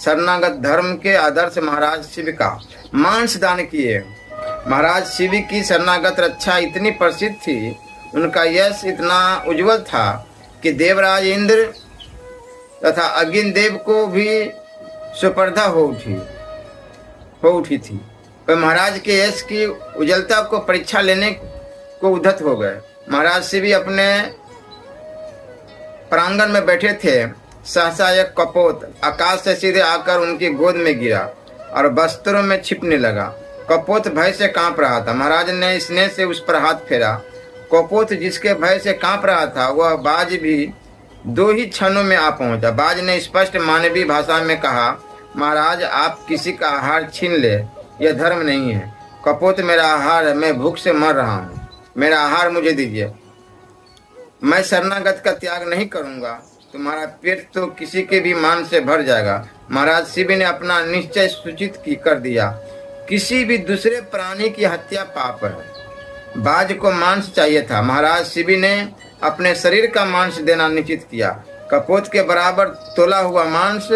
शरणागत धर्म के आदर्श महाराज शिव का मांस दान किए। महाराज शिव की शरणागत रक्षा इतनी प्रसिद्ध थी, उनका यश इतना उज्जवल था कि देवराज इंद्र तथा अग्नि देव को भी सुपर्धा हो उठी थी। वह महाराज के यश की उज्ज्वलता को परीक्षा लेने को उद्धत हो गए। महाराज शिव अपने प्रांगण में बैठे थे। सहसा एक कपोत आकाश से सीधे आकर उनकी गोद में गिरा और वस्त्रों में छिपने लगा। कपोत भय से कांप रहा था। महाराज ने स्नेह से उस पर हाथ फेरा। कपोत जिसके भय से कांप रहा था, वह बाज भी 2 ही क्षणों में आ पहुंचा। बाज ने स्पष्ट मानवीय भाषा में कहा, महाराज आप किसी का आहार छीन ले, यह धर्म नहीं है। कपोत मेरा आहार है, मैं भूख से मर रहा हूँ, मेरा आहार मुझे दीजिए। मैं शरणागत का त्याग नहीं करूंगा, तुम्हारा पेट तो किसी के भी मान से भर जाएगा। महाराज शिव ने अपना निश्चय सूचित कर दिया, किसी भी दूसरे प्राणी की हत्या पाप है। बाज को मांस चाहिए था। महाराज शिव ने अपने शरीर का मांस देना निश्चित किया। कपोत के बराबर तोला हुआ मांस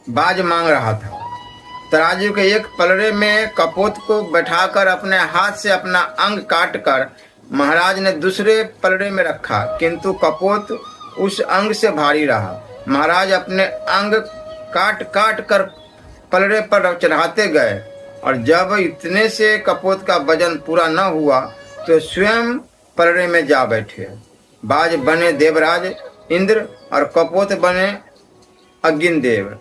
बाज मांग रहा था। तराजू के एक पलड़े में कपोत को बैठाकर अपने हाथ से अपना अंग काटकर महाराज ने दूसरे पलड़े में रखा, किंतु कपोत उस अंग से भारी रहा। महाराज अपने अंग काट काट कर पलड़े पर चढ़ाते गए और जब इतने से कपोत का वजन पूरा न हुआ तो स्वयं पलड़े में जा बैठे। बाज बने देवराज इंद्र और कपोत बने अग्नि देव,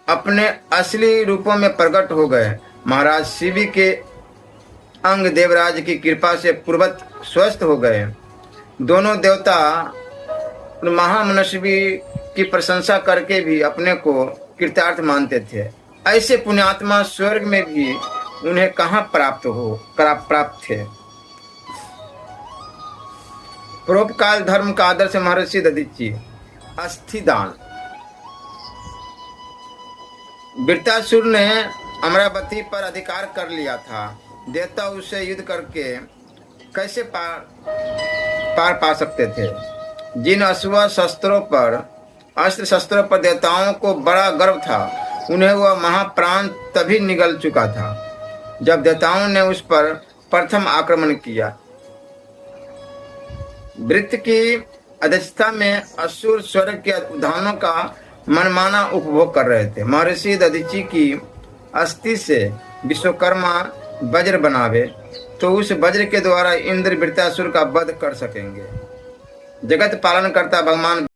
अपने असली रूपों में प्रकट हो गए। महाराज शिव के अंग देवराज की कृपा से पूर्वत स्वस्थ हो गए। दोनों देवता महामनस्वी की प्रशंसा करके भी अपने को कृतार्थ मानते थे। ऐसे पुण्यात्मा स्वर्ग में भी उन्हें कहाँ प्राप्त थे। परोपकार धर्म का आदर्श महर्षि दधीचि। अस्थि दान। वृत्रासुर ने अमरावती पर अधिकार कर लिया था। देवता उससे युद्ध करके कैसे पार पा सकते थे। जिन अस्त्र शस्त्रों पर देवताओं को बड़ा गर्व था, उन्हें वह महाप्राण तभी निगल चुका था जब देवताओं ने उस पर प्रथम आक्रमण किया। वृत्त की अध्यक्षता में असुर स्वर्ग के उद्यानों का मनमाना उपभोग कर रहे थे। महर्षि दधीचि की अस्थि से विश्वकर्मा वज्र बनावे तो उस वज्र के द्वारा इंद्र वृत्रासुर का वध कर सकेंगे। जगत पालन करता भगवान